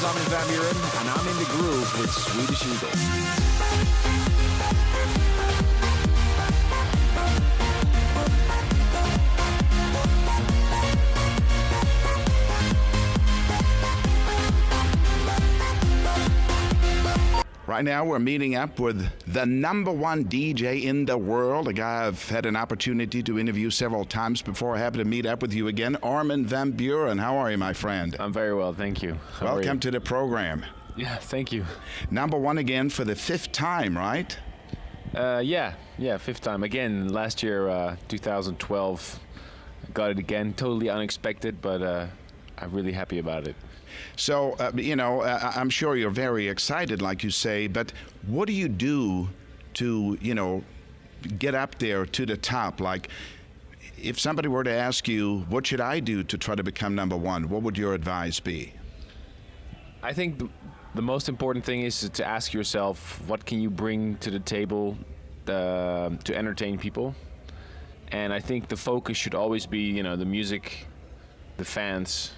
Armin van Buuren, and I'm in the groove with Swedish Egil. Right now, we're meeting up with the #1 DJ in the world, a guy I've had an opportunity to interview several times before. Happy to meet up with you again, Armin van Buuren. How are you, my friend? I'm very well, thank you. Welcome to the program. Yeah, thank you. #1 again for the 5th time, right? Yeah, 5th time. Again, last year, 2012, got it again. Totally unexpected, but I'm really happy about it. So, I'm sure you're very excited, like you say, but what do you do to, get up there to the top? Like, if somebody were to ask you, what should I do to try to become #1, what would your advice be? I think the most important thing is to ask yourself, what can you bring to the table to entertain people? And I think the focus should always be, the music, the fans,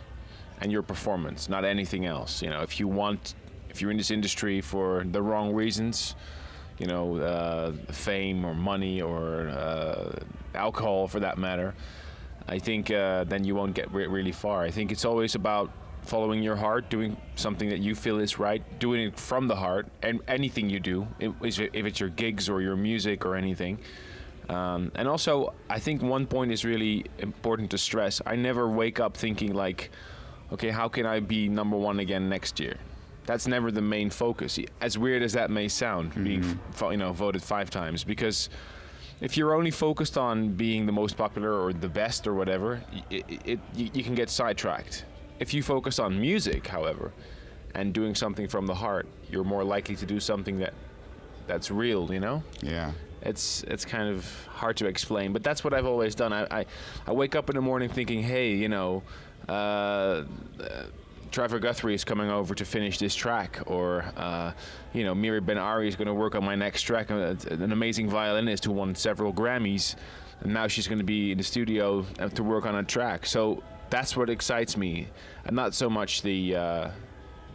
and your performance, not anything else. If you're in this industry for the wrong reasons, fame or money or alcohol for that matter, I think then you won't get really far. I think it's always about following your heart, doing something that you feel is right, doing it from the heart, and anything you do, if it's your gigs or your music or anything. And also, I think one point is really important to stress. I never wake up thinking like, okay, how can I be #1 again next year? That's never the main focus. As weird as that may sound, being voted 5 times, because if you're only focused on being the most popular or the best or whatever, you can get sidetracked. If you focus on music, however, and doing something from the heart, you're more likely to do something that's real. Yeah. It's kind of hard to explain, but that's what I've always done. I wake up in the morning thinking, hey, Trevor Guthrie is coming over to finish this track, or Miri Ben Ari is going to work on my next track. An amazing violinist who won several Grammys, and now she's going to be in the studio to work on a track. So that's what excites me, and not so much the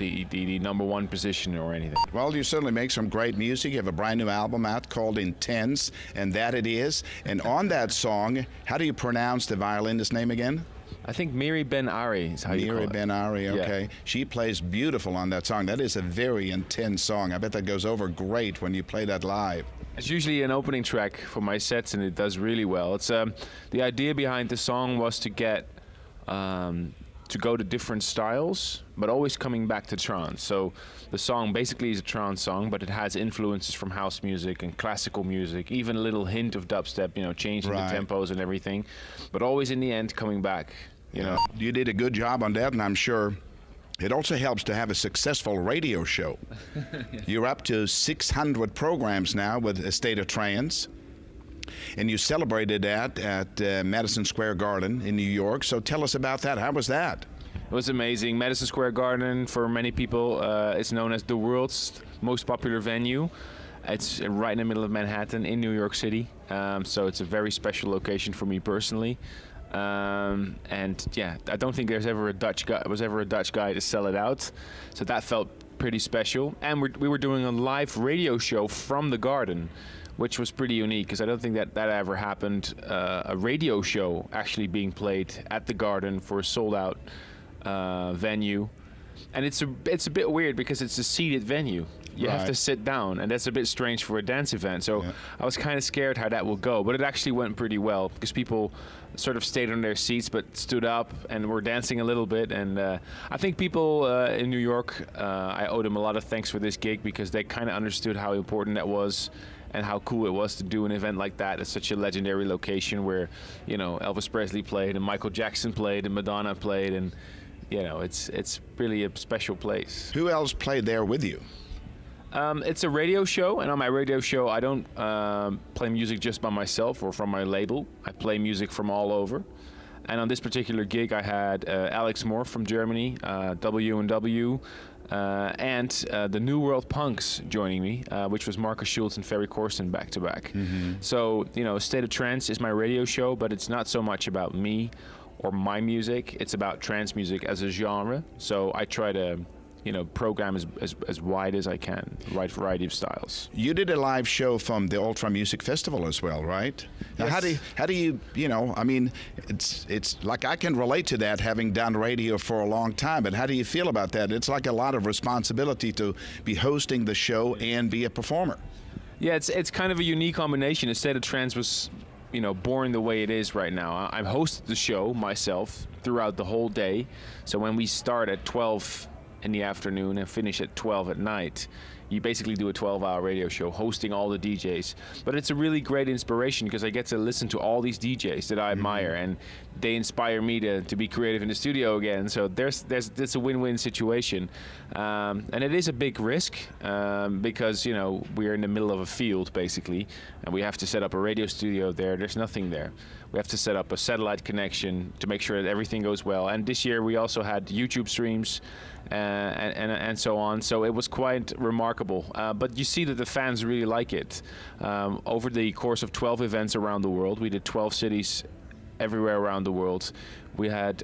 #1 position or anything. Well, you certainly make some great music. You have a brand new album out called Intense, and that it is. And on that song, how do you pronounce the violinist's name again? I think Miri Ben Ari is how you call it. Miri Ben Ari, okay. Yeah. She plays beautiful on that song. That is a very intense song. I bet that goes over great when you play that live. It's usually an opening track for my sets, and it does really well. It's the idea behind the song was to get to go to different styles, but always coming back to trance. So the song basically is a trance song, but it has influences from house music and classical music, even a little hint of dubstep, changing the tempos and everything, but always in the end coming back. You did a good job on that, and I'm sure it also helps to have a successful radio show. You're up to 600 programs now with State of Trance, and you celebrated that at Madison Square Garden in New York. So tell us about that. How was that? It was amazing. Madison Square Garden, for many people, is known as the world's most popular venue. It's right in the middle of Manhattan in New York City. So it's a very special location for me personally. And yeah, I don't think was ever a Dutch guy to sell it out. So that felt pretty special. And we were doing a live radio show from the garden, which was pretty unique, because I don't think that ever happened. A radio show actually being played at the garden for a sold-out venue. And it's a bit weird because it's a seated venue. You have to sit down, and that's a bit strange for a dance event. So I was kind of scared how that would go, but it actually went pretty well, because people sort of stayed on their seats but stood up and were dancing a little bit. And I think people in New York, I owe them a lot of thanks for this gig, because they kind of understood how important that was and how cool it was to do an event like that at such a legendary location where, Elvis Presley played and Michael Jackson played and Madonna played, and it's really a special place. Who else played there with you? It's a radio show, and on my radio show I don't play music just by myself or from my label. I play music from all over. And on this particular gig I had Alex Moore from Germany, W&W, and the New World Punks joining me, which was Marcus Schultz and Ferry Corsten back to back. So, State of Trance is my radio show, but it's not so much about me or my music. It's about trance music as a genre. So I try to program as wide as I can, wide variety of styles. You did a live show from the Ultra Music Festival as well, right? Now, Yes. how do you I mean, it's like I can relate to that, having done radio for a long time, but how do you feel about that? It's like a lot of responsibility to be hosting the show and be a performer. Yeah, it's kind of a unique combination. The State of Trance was, born the way it is right now. I hosted the show myself throughout the whole day. So when we start at 12 in the afternoon and finish at 12 at night, you basically do a 12-hour radio show hosting all the DJs. But it's a really great inspiration because I get to listen to all these DJs that I admire, and they inspire me to be creative in the studio again. So it's a win-win situation, and it is a big risk because we're in the middle of a field basically, and we have to set up a radio studio there. There's nothing there. We have to set up a satellite connection to make sure that everything goes well. And this year we also had YouTube streams and so on. So it was quite remarkable. But you see that the fans really like it. Over the course of 12 events around the world, we did 12 cities everywhere around the world. We had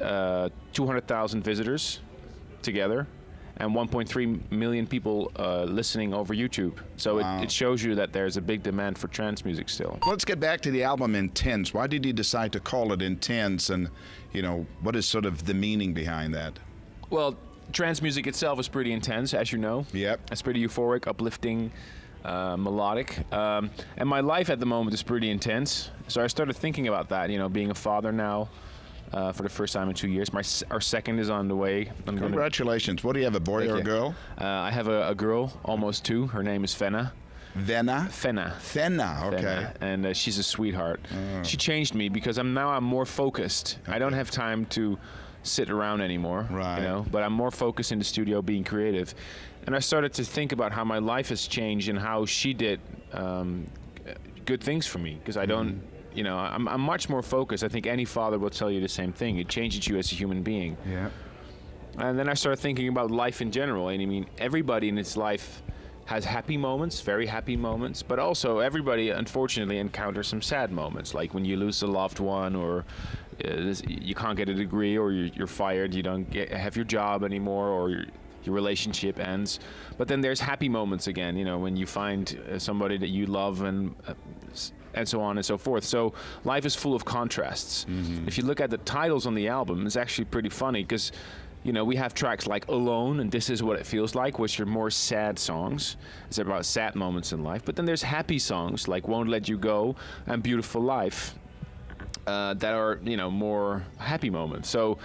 200,000 visitors together and 1.3 million people listening over YouTube. So Wow. it shows you that there's a big demand for trance music still. Let's get back to the album Intense. Why did you decide to call it Intense, and what is sort of the meaning behind that? Well, trance music itself is pretty intense, as you know. Yep. It's pretty euphoric, uplifting, melodic. And my life at the moment is pretty intense. So I started thinking about that, being a father now for the first time in 2 years. Our second is on the way. Congratulations. What do you have, a boy Thank or a you. girl? I have a girl, almost 2. Her name is Fenna. Venna? Fenna. Fenna, okay. Fenna. And she's a sweetheart. She changed me because I'm more focused. I don't have time to sit around anymore, Right. But I'm more focused in the studio being creative. And I started to think about how my life has changed and how she did good things for me, because I don't, I'm much more focused. I think any father will tell you the same thing. It changes you as a human being. Yeah. And then I started thinking about life in general. And I mean, everybody in its life has happy moments, very happy moments, but also everybody, unfortunately, encounters some sad moments, like when you lose a loved one, or you can't get a degree, or you're fired, you don't have your job anymore, or your relationship ends. But then there's happy moments again, when you find somebody that you love, and so on and so forth. So life is full of contrasts. Mm-hmm. If you look at the titles on the album, it's actually pretty funny, because we have tracks like Alone and This Is What It Feels Like, which are more sad songs. It's about sad moments in life. But then there's happy songs like Won't Let You Go and Beautiful Life that are, more happy moments. So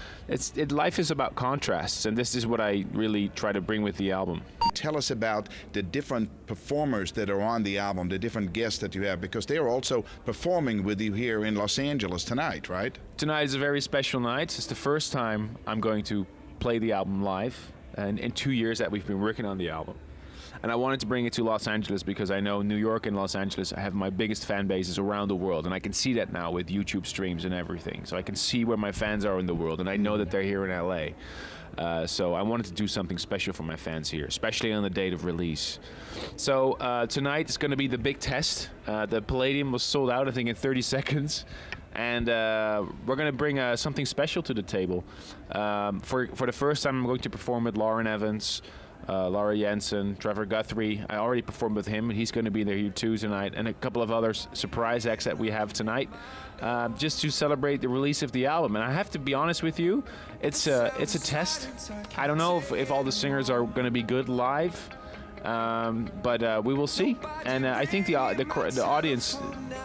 life is about contrasts, and this is what I really try to bring with the album. Tell us about the different performers that are on the album, the different guests that you have, because they are also performing with you here in Los Angeles tonight, right? Tonight is a very special night. It's the first time I'm going to play the album live, and in 2 years that we've been working on the album. And I wanted to bring it to Los Angeles because I know New York and Los Angeles have my biggest fan bases around the world, and I can see that now with YouTube streams and everything. So I can see where my fans are in the world, and I know that they're here in LA. So I wanted to do something special for my fans here, especially on the date of release. So tonight is going to be the big test. The Palladium was sold out, I think, in 30 seconds. And we're going to bring something special to the table. For the first time, I'm going to perform with Lauren Evans, Laura Jensen, Trevor Guthrie. I already performed with him, and he's going to be there here too tonight, and a couple of other surprise acts that we have tonight, just to celebrate the release of the album. And I have to be honest with you, it's a test. I don't know if all the singers are going to be good live, but we will see. And I think the audience,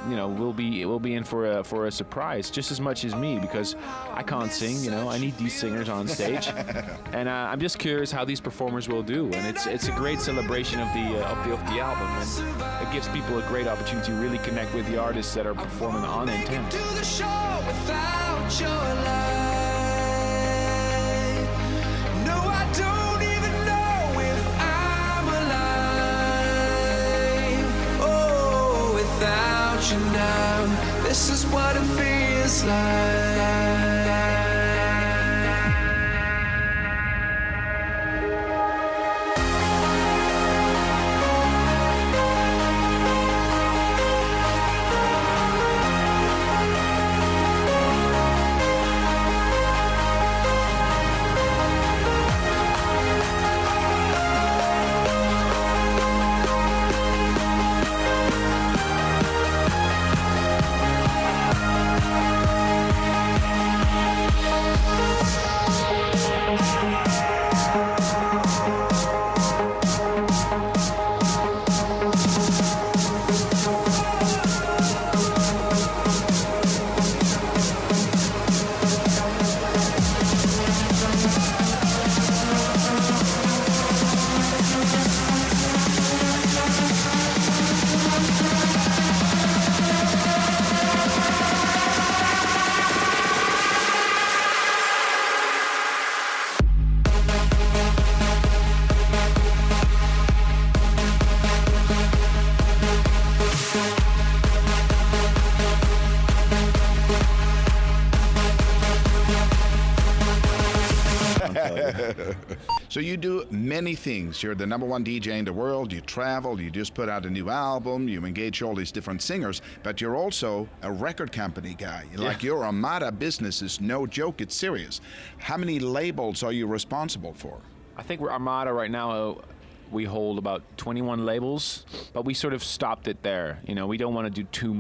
will be in for a surprise just as much as me, because I can't sing. I need these singers on stage, and I'm just curious how these performers will do. And it's a great celebration of the album, and it gives people a great opportunity to really connect with the artists that are performing on Intent. You now, this is what it feels like. So you do many things. You're the #1 DJ in the world. You travel. You just put out a new album. You engage all these different singers. But you're also a record company guy. Like your Armada business is no joke. It's serious. How many labels are you responsible for? I think we're Armada right now. We hold about 21 labels, but we sort of stopped it there. You know, we don't want to do too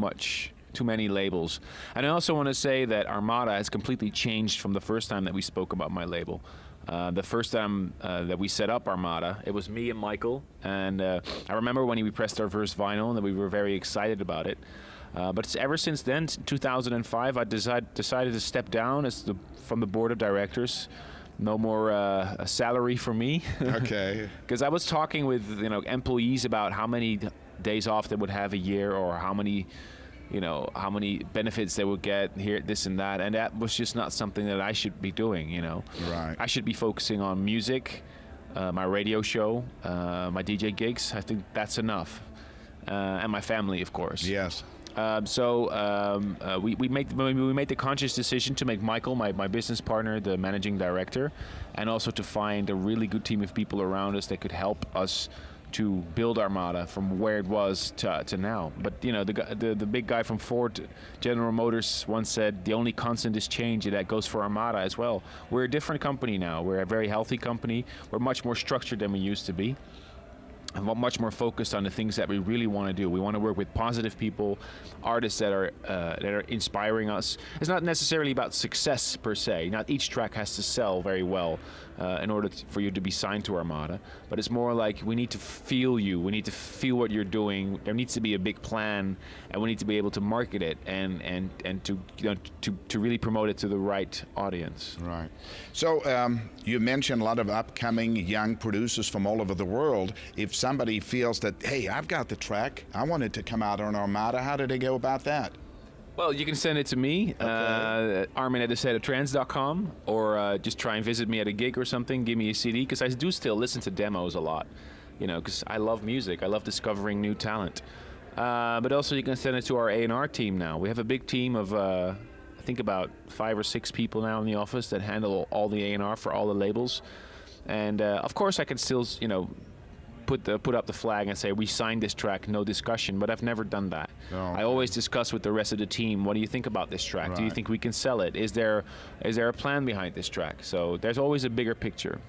many labels. And I also want to say that Armada has completely changed from the first time that we spoke about my label. The first time that we set up Armada, it was me and Michael, and I remember when we pressed our first vinyl and that we were very excited about it. But ever since then, 2005, I decided to step down from the board of directors. No more a salary for me. Okay. Because I was talking with employees about how many days off they would have a year, or how many benefits they would get here, this and that, and that was just not something that I should be doing. Right. I should be focusing on music, my radio show, my DJ gigs. I think that's enough, and my family, of course. Yes. We made the conscious decision to make Michael, my business partner, the managing director, and also to find a really good team of people around us that could help us to build Armada from where it was to now. But the big guy from Ford, General Motors, once said the only constant is change, and that goes for Armada as well. We're a different company now. We're a very healthy company. We're much more structured than we used to be. And we're much more focused on the things that we really want to do. We want to work with positive people, artists that are inspiring us. It's not necessarily about success per se. Not each track has to sell very well in order for you to be signed to Armada. But it's more like we need to feel you. We need to feel what you're doing. There needs to be a big plan, and we need to be able to market it and to really promote it to the right audience. Right. So you mentioned a lot of upcoming young producers from all over the world. If somebody feels that, hey, I've got the track, I want it to come out on Armada, how do they go about that? Well, you can send it to me, Armin at thestateoftrance.com, or just try and visit me at a gig or something, give me a CD, because I do still listen to demos a lot, because I love music. I love discovering new talent. But also you can send it to our A&R team now. We have a big team of, I think about 5 or 6 people now in the office that handle all the A&R for all the labels. And of course I can still, put up the flag and say we signed this track, no discussion, but I've never done that. Oh, I always discuss with the rest of the team, what do you think about this track? Right. Do you think we can sell it? Is there a plan behind this track? So there's always a bigger picture.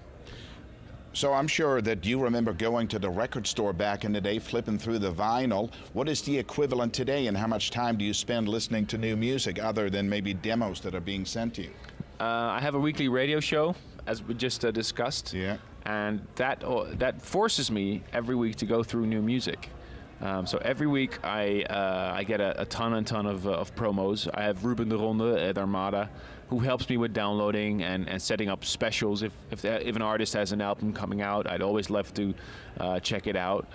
So I'm sure that you remember going to the record store back in the day, flipping through the vinyl. What is the equivalent today, and how much time do you spend listening to new music other than maybe demos that are being sent to you? I have a weekly radio show, as we just discussed. Yeah. And that forces me every week to go through new music. So every week I get a ton of promos. I have Ruben de Ronde at Armada, who helps me with downloading and setting up specials. If an artist has an album coming out, I'd always love to check it out.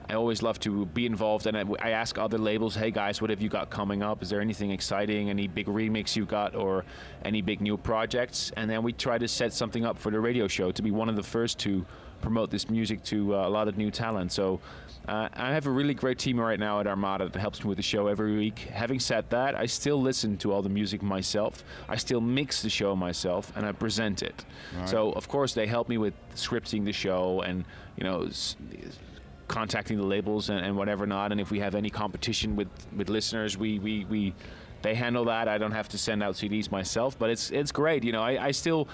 I always love to be involved, and I ask other labels, hey guys, what have you got coming up? Is there anything exciting, any big remix you got, or any big new projects? And then we try to set something up for the radio show to be one of the first to promote this music to a lot of new talent. So I have a really great team right now at Armada that helps me with the show every week. Having said that, I still listen to all the music myself. I still mix the show myself, and I present it. Right. So of course they help me with scripting the show and contacting the labels and whatever not, and if we have any competition with listeners, they handle that. I don't have to send out CDs myself, but it's great. I'm still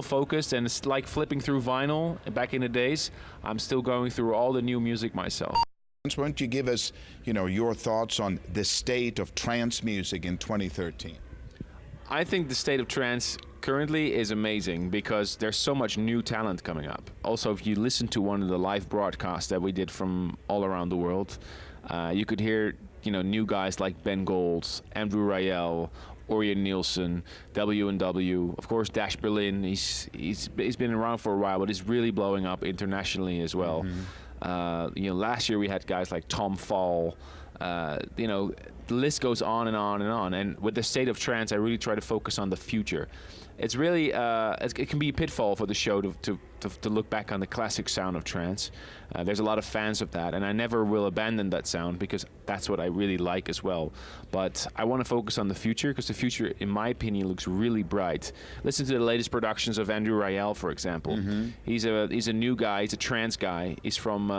focused, and it's like flipping through vinyl back in the days. I'm still going through all the new music myself. Why don't you give us, your thoughts on the state of trance music in 2013? I think the state of trance currently is amazing because there's so much new talent coming up. Also, if you listen to one of the live broadcasts that we did from all around the world, you could hear new guys like Ben Golds, Andrew Rayel, Orion Nielsen, W&W, of course Dash Berlin. He's been around for a while, but he's really blowing up internationally as well. Mm-hmm. Last year we had guys like Tom Fall. The list goes on and on and on. And with the state of trance, I really try to focus on the future. It's really it can be a pitfall for the show to to look back on the classic sound of trance. There's a lot of fans of that, and I never will abandon that sound because that's what I really like as well. But I want to focus on the future because the future, in my opinion, looks really bright. Listen to the latest productions of Andrew Rayel, for example. He's a new guy. He's a trance guy. He's from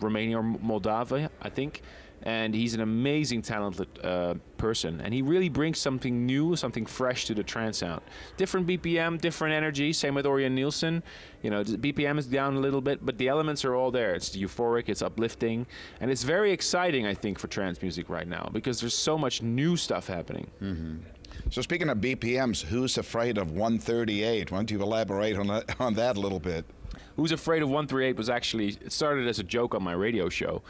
Romania or Moldavia, I think. And he's an amazing, talented person. And he really brings something new, something fresh to the trance sound. Different BPM, different energy. Same with Orion Nielsen. You know, the BPM is down a little bit, but the elements are all there. It's euphoric, it's uplifting. And it's very exciting, I think, for trance music right now because there's so much new stuff happening. So speaking of BPMs, Who's Afraid of 138? Why don't you elaborate on that a little bit? Who's Afraid of 138 was actually, it started as a joke on my radio show.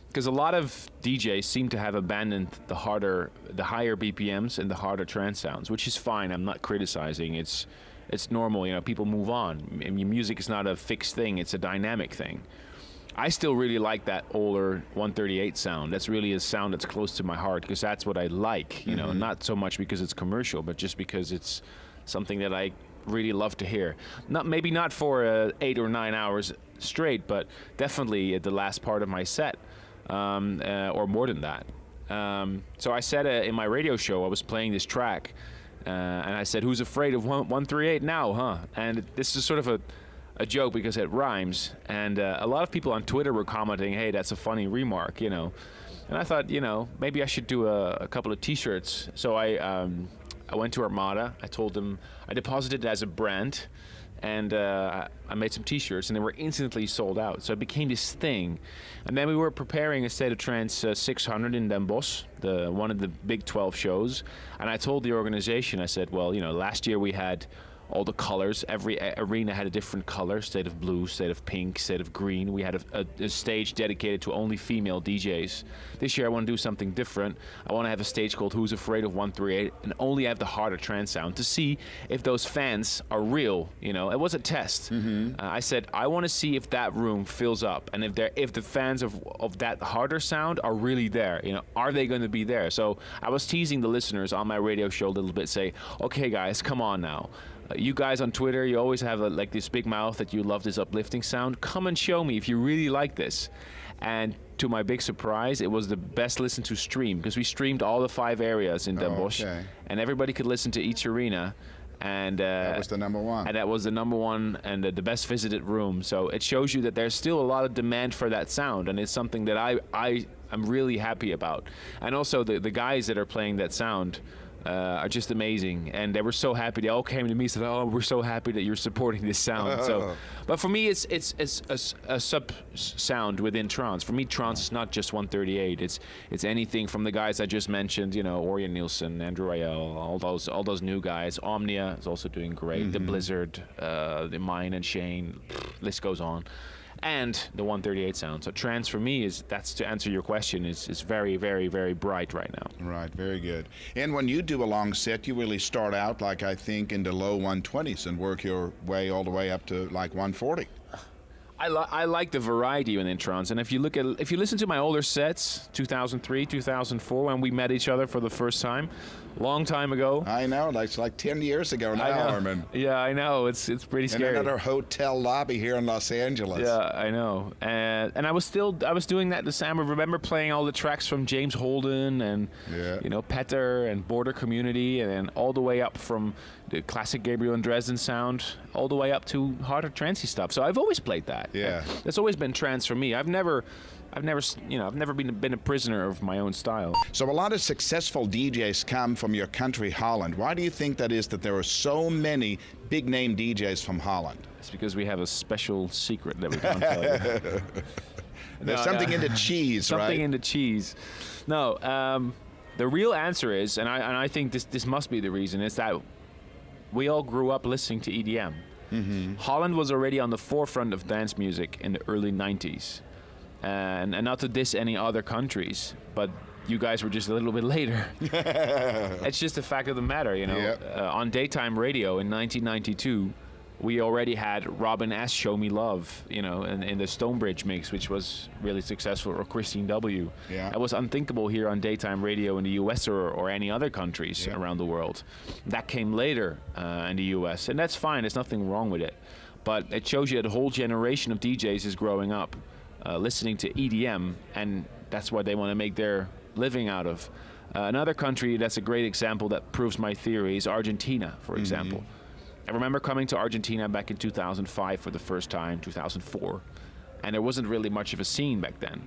Because a lot of DJs seem to have abandoned the higher BPMs and the harder trance sounds, which is fine. I'm not criticizing. It's normal. You know, people move on. I mean, music is not a fixed thing. It's a dynamic thing. I still really like that older 138 sound. That's really a sound that's close to my heart because that's what I like. You know, not so much because it's commercial, but just because it's something that I really love to hear. Maybe not for 8 or 9 hours straight, but definitely at the last part of my set. Or more than that. So I said in my radio show, I was playing this track, and I said, "Who's afraid of 138 now, huh?" And this is sort of a joke because it rhymes. And a lot of people on Twitter were commenting, "Hey, that's a funny remark," you know. And I thought, you know, maybe I should do a couple of T-shirts. So I went to Armada. I told them I deposited it as a brand. And I made some T-shirts, and they were instantly sold out. So it became this thing. And then we were preparing a State of Trance 600 in Den Bosch, one of the big 12 shows. And I told the organization, I said, well, you know, last year we had all the colors. Every arena had a different color, State of Blue, State of Pink, State of Green. We had a stage dedicated to only female DJs. This year I want to do something different. I want to have a stage called Who's Afraid of 138 and only have the harder trance sound to see if those fans are real. You know, it was a test. I said, I want to see if that room fills up and if the fans of that harder sound are really there. You know, are they going to be there? So I was teasing the listeners on my radio show a little bit, say, okay guys, come on now. You guys on Twitter, you always have like this big mouth that you love this uplifting sound. Come and show me if you really like this. And to my big surprise, it was the best listened to stream because we streamed all the 5 areas in Den Bosch, and everybody could listen to each arena. And that was the number one. And that was the number one and the best visited room. So it shows you that there's still a lot of demand for that sound, and it's something that I'm really happy about. And also the guys that are playing that sound are just amazing, and they were so happy. They all came to me and said, "Oh, we're so happy that you're supporting this sound." So, but for me, it's a sub sound within trance. For me, trance is not just 138. It's anything from the guys I just mentioned. You know, Orion Nielsen, Andrew Rayel, all those new guys. Omnia is also doing great. The Blizzard, the Mine and Shane, list goes on. And the 138 sound. So trance for me that's to answer your question, is very, very, very bright right now. Right, very good. And when you do a long set, you really start out like I think in the low 120s and work your way all the way up to like 140. I like the variety within trance, and if you listen to my older sets, 2003, 2004, when we met each other for the first time, long time ago. I know, it's like 10 years ago now, Armin. Yeah, I know. It's pretty scary. In another hotel lobby here in Los Angeles. Yeah, I know. And I was doing that the same. I remember playing all the tracks from James Holden and you know, Petter and Border Community, and then all the way up from the classic Gabriel and Dresden sound all the way up to harder trancey stuff. So I've always played that. Yeah. That's always been trance for me. I've never been a prisoner of my own style. So a lot of successful DJs come from your country, Holland. Why do you think that is, that there are so many big name DJs from Holland? It's because we have a special secret that we can't tell you. There's something in the cheese, right? Something in the cheese. No, the real answer is, and I think this must be the reason, is that we all grew up listening to EDM. Holland was already on the forefront of dance music in the early 90s. And not to diss any other countries, but you guys were just a little bit later. It's just a fact of the matter, you know. Yep. On daytime radio in 1992, we already had Robin S. Show Me Love, you know, in the Stonebridge mix, which was really successful, or Christine W. Yeah. That was unthinkable here on daytime radio in the US or any other countries around the world. That came later in the US, and that's fine. There's nothing wrong with it. But it shows you that a whole generation of DJs is growing up, listening to EDM, and that's what they want to make their living out of. Another country that's a great example that proves my theory is Argentina, for example. I remember coming to Argentina back in 2005 for the first time, 2004, and there wasn't really much of a scene back then.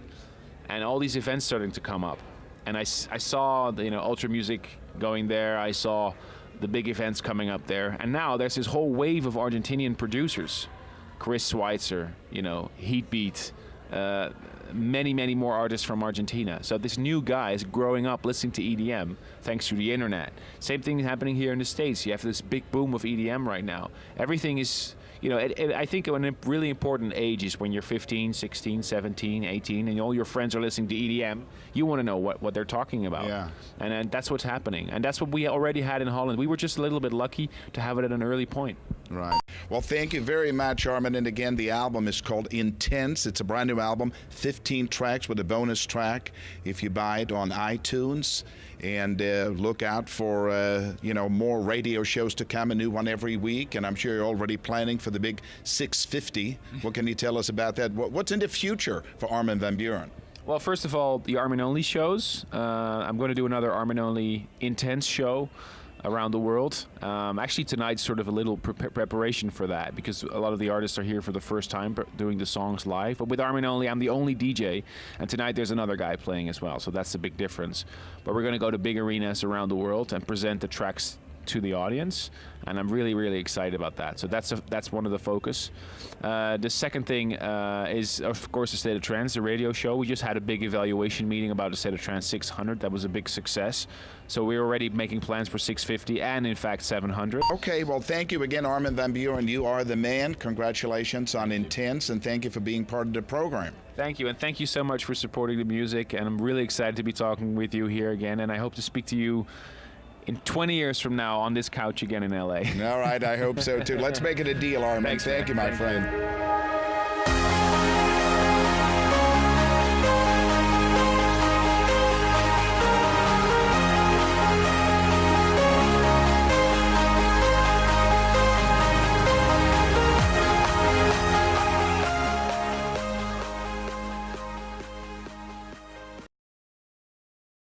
And all these events starting to come up. And I saw the, ultra music going there. I saw the big events coming up there. And now there's this whole wave of Argentinian producers. Chris Schweitzer, Heatbeat, many more artists from Argentina. So this new guy is growing up listening to EDM thanks to the internet. Same thing happening here in the States. You have this big boom of EDM right now. Everything is, I think a really important age is when you're 15, 16, 17, 18, and all your friends are listening to EDM. You want to know what they're talking about. Yeah. And that's what's happening. And that's what we already had in Holland. We were just a little bit lucky to have it at an early point. Right. Well, thank you very much, Armin. And again, the album is called Intense. It's a brand new album, 15 tracks with a bonus track if you buy it on iTunes. And look out for, more radio shows to come, a new one every week. And I'm sure you're already planning for the big 650. What can you tell us about that? What's in the future for Armin van Buuren? Well, first of all, the Armin Only shows. I'm going to do another Armin Only Intense show around the world. Actually, tonight's sort of a little preparation for that, because a lot of the artists are here for the first time doing the songs live. But with Armin Only, I'm the only DJ, and tonight there's another guy playing as well, so that's the big difference. But we're going to go to big arenas around the world and present the tracks to the audience, and I'm really excited about that. So that's one of the focus. The second thing is, of course, the State of Trance, the radio show. We just had a big evaluation meeting about the State of Trance 600. That was a big success. So we're already making plans for 650 and, in fact, 700. Okay, well, thank you again, Armin van Buuren. You are the man. Congratulations on Intense, and thank you for being part of the program. Thank you, and thank you so much for supporting the music. And I'm really excited to be talking with you here again, and I hope to speak to you in 20 years from now on this couch again in LA. All right, I hope so too. Let's make it a deal, Armin. Thanks, Thank you, my friend.